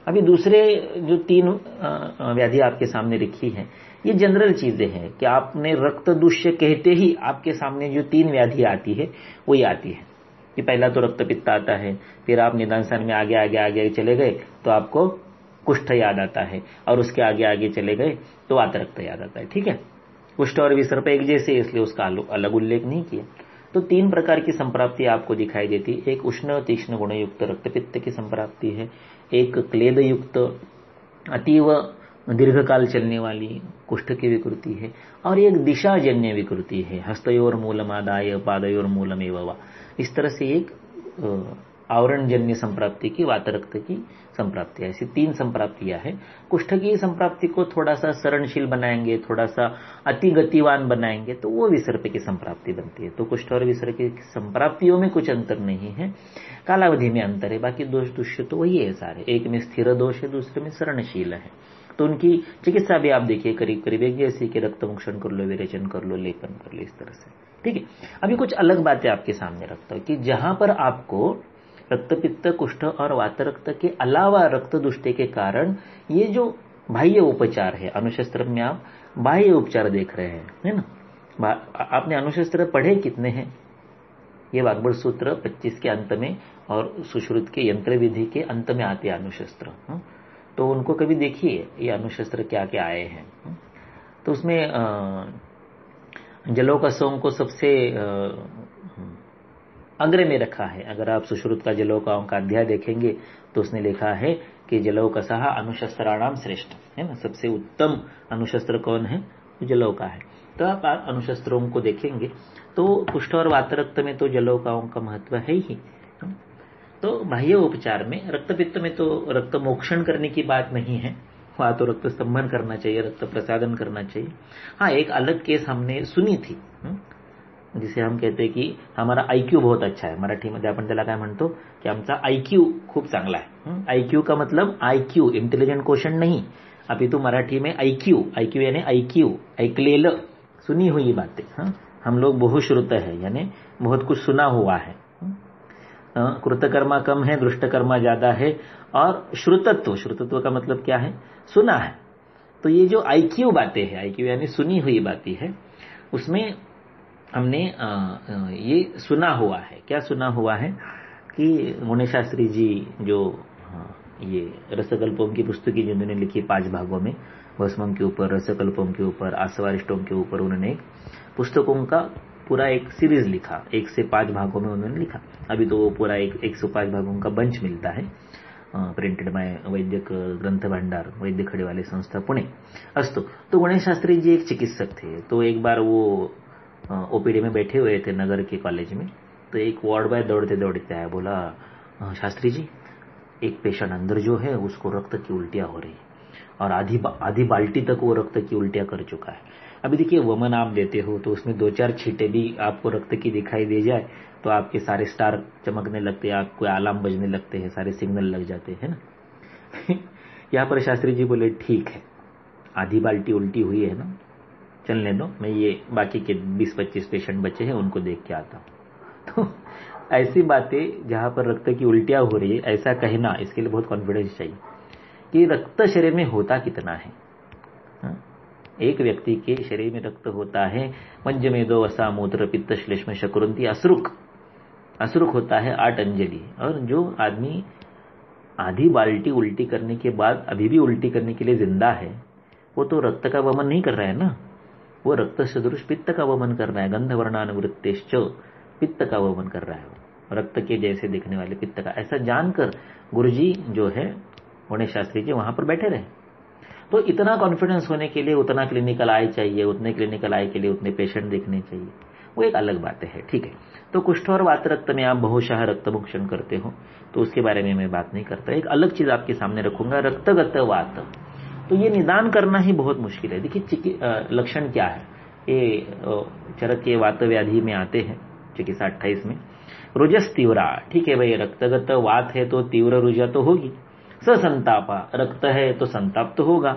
अभी दूसरे जो 3 व्याधि आपके सामने लिखी है, ये जनरल चीजें हैं कि आपने रक्त दूष्य कहते ही आपके सामने जो 3 व्याधि आती है वो ये आती है कि पहला तो रक्त पित्त आता है, फिर आप निदान में आगे आगे आगे चले गए तो आपको कुष्ठ याद आता है, और उसके आगे आगे चले गए तो वातरक्त याद आता है। ठीक है, कुष्ठ और विसर्प एक जैसे, इसलिए उसका अलग उल्लेख नहीं किया। तो 3 प्रकार की संप्राप्ति आपको दिखाई देती। एक उष्ण तीक्ष्ण गुणयुक्त रक्तपित्त की संप्राप्ति है, एक क्लेद युक्त अतीव दीर्घकाल चलने वाली कुष्ठ की विकृति है, और एक दिशाजन्य विकृति है, हस्तयोर मूलमादाय पादयोर मूलमेव वा। इस तरह से एक आवरणजन्य संप्राप्ति की, वातरक्त की संप्राप्ति, ऐसी 3 संप्राप्तियां हैं। कुष्ठ की संप्राप्ति को थोड़ा सा सरणशील बनाएंगे, थोड़ा सा अति गतिवान बनाएंगे तो वो विसर्प की संप्राप्ति बनती है। तो कुष्ठ और विसर्प की संप्राप्तियों में कुछ अंतर नहीं है, कालावधि में अंतर है, बाकी दोष दुष्य तो वही है सारे। एक में स्थिर दोष है, दूसरे में सरणशील है। तो उनकी चिकित्सा भी आप देखिए करीब करीब एक जैसी कि रक्तमोक्षण कर लो, विरेचन कर लो, लेपन कर लो, इस तरह से। ठीक है, अभी कुछ अलग बातें आपके सामने रखता हूं कि जहां पर आपको रक्तपित्त कुष्ठ और वातरक्त के अलावा रक्त दुष्टे के कारण ये जो बाह्य उपचार है, अनुशस्त्र में आप बाह्य उपचार देख रहे हैं, है ना। आपने अनुशस्त्र पढ़े कितने हैं? ये वाग्भट सूत्र 25 के अंत में और सुश्रुत के यंत्र विधि के अंत में आते हैं अनुशस्त्र। तो उनको कभी देखिए ये अनुशस्त्र क्या क्या आए हैं। तो उसमें जलोकसों को सबसे अग्र में रखा है। अगर आप सुश्रुत का जलोकाओं का अध्याय देखेंगे तो उसने लिखा है कि जलोकसः अनुशस्त्राणाम श्रेष्ठ, है ना। सबसे उत्तम अनुशस्त्र कौन है? जलोका है। तो आप अनुशस्त्रों को देखेंगे तो कुष्ठ और वातरक्त में तो जलोकाओं का महत्व है ही। तो बाह्य उपचार में रक्तपित्त में तो रक्त मोक्षण करने की बात नहीं है, वहां तो रक्त स्तंभन करना चाहिए, रक्त प्रसादन करना चाहिए। हाँ, एक अलग केस हमने सुनी थी, जिसे हम कहते हैं कि हमारा आईक्यू बहुत अच्छा है। मराठीमध्ये आपण त्याला काय म्हणतो की आमचा आईक्यू खूप चांगला है। आईक्यू का मतलब आईक्यू इंटेलिजेंट क्वेश्चन नहीं, अभी तो मराठी में आईक्यू, आईक्यू यानी आईक्यू, ऐकलेलं, सुनी हुई बातें। हम लोग बहुश्रुत है, यानी बहुत कुछ सुना हुआ है। कृतकर्मा कम है, दृष्टकर्मा ज्यादा है, और श्रुतत्व, श्रुतत्व का मतलब क्या है? सुना है। तो ये जो आईक्यू बातें है, आईक्यू यानी सुनी हुई बातें है, उसमें हमने ये सुना हुआ है। क्या सुना हुआ है कि गणेश शास्त्री जी जो ये रसकल्पों की पुस्तकें जिन्होंने लिखी 5 भागों में, भस्मम के ऊपर, रसकल्पों के ऊपर, आसवारिष्टों के ऊपर, उन्होंने पुस्तकों का पूरा एक सीरीज लिखा, 1 से 5 भागों में उन्होंने लिखा। अभी तो वो पूरा 105 भागों का बंच मिलता है, प्रिंटेड बाय वैद्यक ग्रंथ भंडार, वैद्य खड़ेवाले संस्था पुणे अस्तु। तो गणेश शास्त्री जी एक चिकित्सक थे। तो एक बार वो ओपीडी में बैठे हुए थे नगर के कॉलेज में, तो एक वार्ड बॉय दौड़ते दौड़ते आया, बोला शास्त्री जी एक पेशेंट अंदर जो है उसको रक्त की उल्टियां हो रही है, और आधी बाल्टी तक वो रक्त की उल्टियां कर चुका है। अभी देखिए वमन आप देते हो तो उसमें 2-4 छींटे भी आपको रक्त की दिखाई दे जाए तो आपके सारे स्टार चमकने लगते हैं, आपको अलार्म बजने लगते हैं, सारे सिग्नल लग जाते हैं ना। यहाँ पर शास्त्री जी बोले ठीक है, आधी बाल्टी उल्टी हुई है ना, चलने दो, मैं ये बाकी के 20-25 पेशेंट बचे हैं उनको देख के आता हूं। तो ऐसी बातें जहां पर रक्त की उल्टियां हो रही है, ऐसा कहना, इसके लिए बहुत कॉन्फिडेंस चाहिए कि रक्त शरीर में होता कितना है। एक व्यक्ति के शरीर में रक्त होता है पंचमेदो वसा मूत्र पित्त श्लेष्म शकुरंती असुरुक होता है 8 अंजलि। और जो आदमी आधी बाल्टी उल्टी करने के बाद अभी भी उल्टी करने के लिए जिंदा है, वो तो रक्त का वमन नहीं कर रहा है ना, वो रक्त सदृश पित्त का वमन कर रहा है। गंधवर्णानुवृत्तेश्च पित्त का वमन कर रहा है, रक्त के जैसे दिखने वाले पित्त का। ऐसा जानकर गुरुजी जो है गणेश शास्त्री जी वहां पर बैठे रहे। तो इतना कॉन्फिडेंस होने के लिए उतना क्लिनिकल आई चाहिए, उतने क्लिनिकल आई के लिए उतने पेशेंट देखने चाहिए, वो एक अलग बात है। ठीक है, तो कुष्ठ और वातरक्त में आप बहुशः रक्तमोक्षण करते हो तो उसके बारे में मैं बात नहीं करता। एक अलग चीज आपके सामने रखूंगा, रक्तगत वात। तो ये निदान करना ही बहुत मुश्किल है। देखिए लक्षण क्या है, ये चरक के वात व्याधि में आते हैं चिकित्सा 28 में। रुजस तीव्रा, ठीक है भाई, रक्तगत वात है तो तीव्र रुजा तो होगी। ससंतापा, रक्त है तो संताप तो होगा।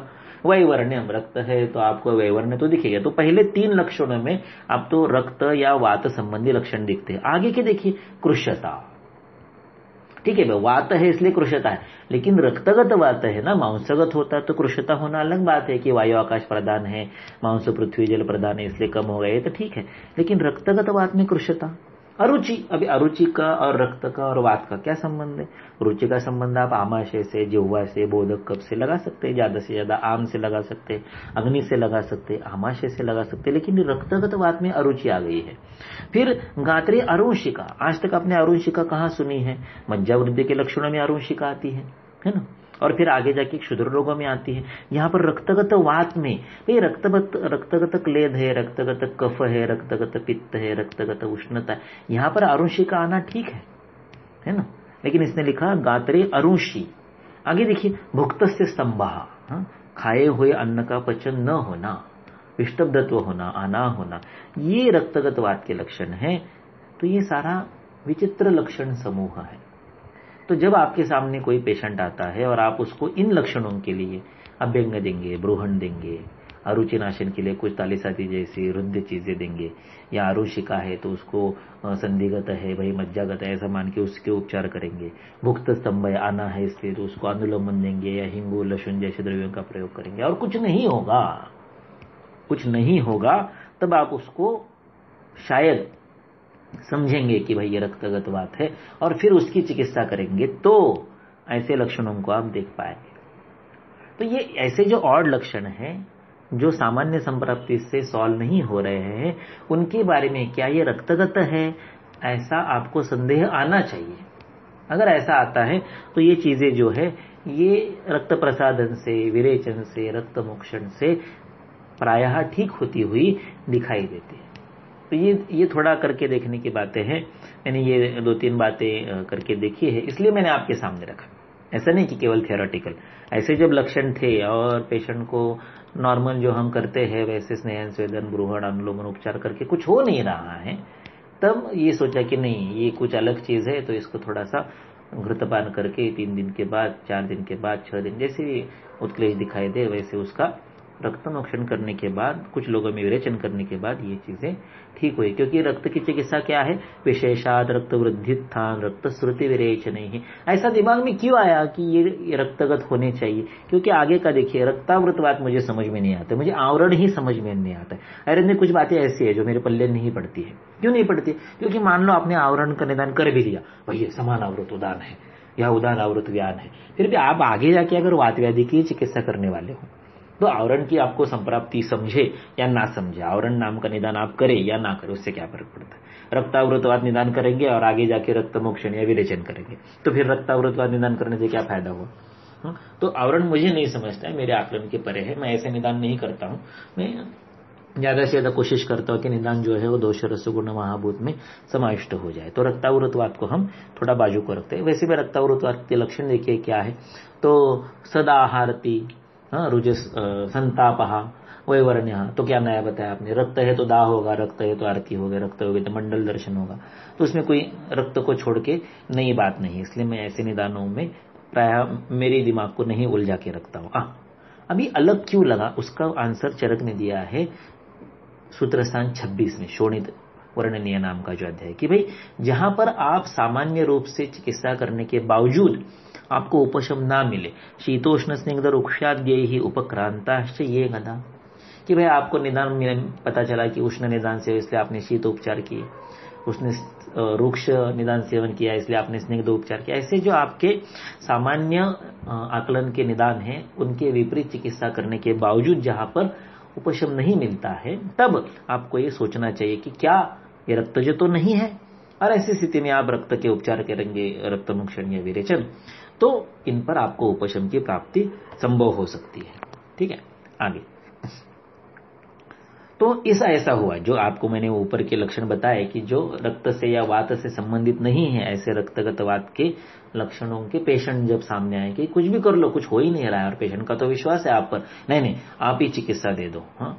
वैवर्ण्यम, रक्त है तो आपको वैवर्ण्य तो दिखेगा। तो पहले 3 लक्षणों में आप तो रक्त या वात संबंधी लक्षण दिखते हैं। आगे के देखिए, कृशता, ठीक है, वात है इसलिए कृशता है, लेकिन रक्तगत वात है ना, मांसगत होता तो कृशता होना अलग बात है कि वायु आकाश प्रदान है, मांस पृथ्वी जल प्रदान है इसलिए कम हो गए तो ठीक है, लेकिन रक्तगत वात में कृशता। अरुचि, अभी अरुचि का और रक्त का और वात का क्या संबंध है? रुचि का संबंध आप आमाशय से, जिह्वा से, बोधक कप से लगा सकते हैं, ज्यादा से ज्यादा आम से लगा सकते हैं, अग्नि से लगा सकते हैं, आमाशय से लगा सकते हैं, लेकिन रक्तगत वात में अरुचि आ गई है। फिर गात्रे अरुंशिका, आज तक आपने अरुंशिका कहाँ सुनी है? मज्जा वृद्धि के लक्षणों में अरुंशिका आती है ना, और फिर आगे जाके क्षुद्र रोगों में आती है। यहाँ पर रक्तगत वात में भाई रक्तगत क्लेद है, रक्तगत कफ है, रक्तगत पित्त है, रक्तगत उष्णता है, यहाँ पर अरुंशिका आना ठीक है ना, लेकिन इसने लिखा गात्रे अरुंशी। आगे देखिए, भुक्तस्य स्तंभः, खाए हुए अन्न का पचन न होना, विष्टब्धत्व होना, आना होना, ये रक्तगत वात के लक्षण है। तो ये सारा विचित्र लक्षण समूह है। तो जब आपके सामने कोई पेशेंट आता है और आप उसको इन लक्षणों के लिए अभ्यंग देंगे, ब्रूहण देंगे, अरुचि नाशन के लिए कुछ तालिसाती जैसी रुद्ध चीजें देंगे, या अरुशिका है तो उसको संधिगत है भाई, मज्जागत है ऐसा मान के उसके उपचार करेंगे, भुक्त स्तंभ आना है इसलिए तो उसको अनुलोमन देंगे, या हिंगू लहसुन जैसे द्रव्यों का प्रयोग करेंगे, और कुछ नहीं होगा, तब आप उसको शायद समझेंगे कि भाई ये रक्तगत वात है, और फिर उसकी चिकित्सा करेंगे तो ऐसे लक्षणों को आप देख पाएंगे। तो ये ऐसे जो ऑड लक्षण हैं जो सामान्य संप्राप्ति से सॉल्व नहीं हो रहे हैं, उनके बारे में क्या ये रक्तगत है, ऐसा आपको संदेह आना चाहिए। अगर ऐसा आता है तो ये चीजें जो है ये रक्त प्रसादन से, विरेचन से, रक्त मोक्षण से प्रायः ठीक होती हुई दिखाई देती है। तो ये थोड़ा करके देखने की बातें हैं। मैंने ये 2-3 बातें करके देखी है, इसलिए मैंने आपके सामने रखा। ऐसा नहीं कि केवल थियोरेटिकल, ऐसे जब लक्षण थे और पेशेंट को नॉर्मल जो हम करते हैं वैसे स्नेहन, स्वेदन, ब्रूहण, अनुलोमन उपचार करके कुछ हो नहीं रहा है, तब ये सोचा कि नहीं ये कुछ अलग चीज है, तो इसको थोड़ा सा घृतपान करके 3 दिन के बाद, 4 दिन के बाद, 6 दिन, जैसे भी उत्क्लेश दिखाई दे वैसे उसका रक्त मोक्षण करने के बाद, कुछ लोगों में विरेचन करने के बाद ये चीजें ठीक हुई। क्योंकि रक्त की चिकित्सा क्या है? विशेषाद रक्त वृद्धित्थान रक्त श्रुति विरेचन ही। ऐसा दिमाग में क्यों आया कि ये रक्तगत होने चाहिए? क्योंकि आगे का देखिए, रक्तावृतवात मुझे समझ में नहीं आता, मुझे आवरण ही समझ में नहीं आता। अरे में कुछ बातें ऐसी है जो मेरे पल्ले नहीं पड़ती है। क्यों नहीं पड़ती? क्योंकि मान लो आपने आवरण का निदान कर भी लिया, भैया समान आवृत उदान है या उदान आवृत व्यान है, फिर भी आप आगे जाके अगर वात व्याधि की चिकित्सा करने वाले हो तो आवरण की आपको संप्राप्ति समझे या ना समझे, आवरण नाम का निदान आप करें या ना करें, उससे क्या फर्क पड़ता है? रक्तावृतवाद निदान करेंगे और आगे जाके रक्त मोक्षण या विरेचन करेंगे, तो फिर रक्तावृतवाद निदान करने से क्या फायदा हुआ? तो आवरण मुझे नहीं समझता है, मेरे आकलन के परे है, मैं ऐसे निदान नहीं करता हूं। मैं ज्यादा से ज्यादा कोशिश करता हूं कि निदान जो है वो दोष रसगुण महाभूत में समाविष्ट हो जाए। तो रक्तावृतवाद को हम थोड़ा बाजू को रखते हैं। वैसे भी रक्तावृतवाद के लक्षण देखिए क्या है, तो सदाहारती, रुजस, संतापहा, वैवर्ण्य, तो क्या नया बताया आपने? रक्त है तो दाह होगा, रक्त है तो आरती होगा, रक्त होगी तो मंडल दर्शन होगा, तो उसमें कोई रक्त को छोड़ के नई बात नहीं। इसलिए मैं ऐसे निदानों में प्राय मेरे दिमाग को नहीं उलझा के रखता हूं। अभी अलग क्यों लगा उसका आंसर चरक ने दिया है सूत्रस्थान 26 में, शोणित वर्णनीय नाम का जो अध्याय, कि भाई जहां पर आप सामान्य रूप से चिकित्सा करने के बावजूद आपको उपशम ना मिले, शीतोष्ण स्निग्ध रुक्षाद्य ही उपक्रांताश्च ये गदा, कि भाई आपको निदान पता चला कि उष्ण निदान से इसलिए आपने शीत उपचार किए, उसने रुक्ष निदान सेवन किया इसलिए आपने स्निग्ध उपचार किया, ऐसे जो आपके सामान्य आकलन के निदान हैं उनके विपरीत चिकित्सा करने के बावजूद जहां पर उपशम नहीं मिलता है, तब आपको ये सोचना चाहिए कि क्या ये रक्तज तो नहीं है। और ऐसी स्थिति में आप रक्त के उपचार करेंगे, रक्त मोक्षण या विरेचन, तो इन पर आपको उपशम की प्राप्ति संभव हो सकती है। ठीक है, आगे तो इस ऐसा हुआ जो आपको मैंने ऊपर के लक्षण बताए कि जो रक्त से या वात से संबंधित नहीं है, ऐसे रक्तगत वात के लक्षणों के पेशेंट जब सामने आए कि कुछ भी कर लो कुछ हो ही नहीं रहा है, और पेशेंट का तो विश्वास है आप पर, नहीं आप ही चिकित्सा दे दो, हाँ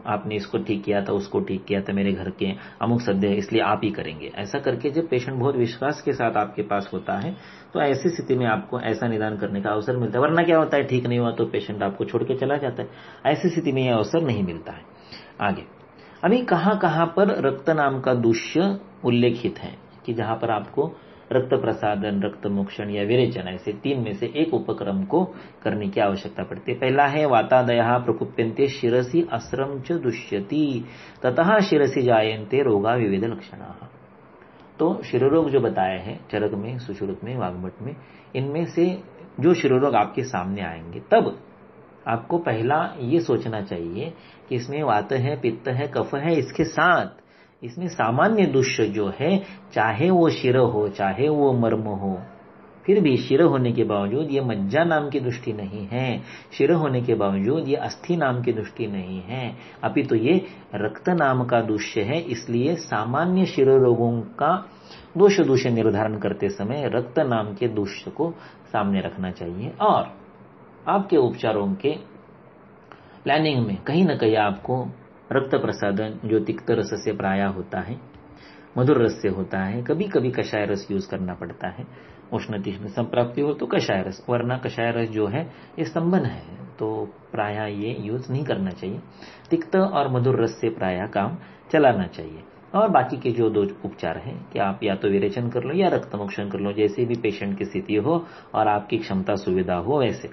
आपने इसको ठीक किया था, उसको ठीक किया था, मेरे घर के अमुक सद्य है इसलिए आप ही करेंगे, ऐसा करके जब पेशेंट बहुत विश्वास के साथ आपके पास होता है तो ऐसी स्थिति में आपको ऐसा निदान करने का अवसर मिलता है। वरना क्या होता है, ठीक नहीं हुआ तो पेशेंट आपको छोड़ के चला जाता है, ऐसी स्थिति में यह अवसर नहीं मिलता है। आगे अभी कहां पर रक्त नाम का दूष्य उल्लेखित है कि जहां पर आपको रक्त प्रसादन, रक्त मोक्षण या विरेचन, ऐसे 3 में से एक उपक्रम को करने की आवश्यकता पड़ती है। पहला है वातादयः प्रकुप्यन्ते शिरसि अस्रं च दुष्यति ततः शिरसि जायन्ते रोगा विविध लक्षणाः। तो शिरोरोग जो बताए हैं चरक में, सुश्रुत में, वाग्भट में, इनमें से जो शिरोरोग आपके सामने आएंगे तब आपको पहला ये सोचना चाहिए कि इसमें वात है, पित्त है, कफ है, इसके साथ इसमें सामान्य दुष्य जो है, चाहे वो शिर हो, चाहे वो मर्म हो, फिर भी शिर होने के बावजूद ये मज्जा नाम की दुष्टि नहीं है, शिर होने के बावजूद ये अस्थि नाम की दुष्टि नहीं है, अपितु ये रक्त नाम का दुष्य है। इसलिए सामान्य शिर रोगों का दोष दूष्य निर्धारण करते समय रक्त नाम के दुष्य को सामने रखना चाहिए। और आपके उपचारों के प्लानिंग में कहीं ना कहीं आपको रक्त प्रसादन जो तिक्त रस से प्राय होता है, मधुर रस से होता है, कभी कभी कषाय रस यूज करना पड़ता है, उष्ण तीक्ष्ण संप्राप्ति हो तो कषाय रस, वरना कषाय रस जो है ये स्तंभन है, तो प्राय ये यूज नहीं करना चाहिए। तिक्त और मधुर रस से प्राय काम चलाना चाहिए। और बाकी के जो 2 उपचार हैं कि आप या तो विरेचन कर लो या रक्त मोक्षण कर लो, जैसे भी पेशेंट की स्थिति हो और आपकी क्षमता सुविधा हो वैसे।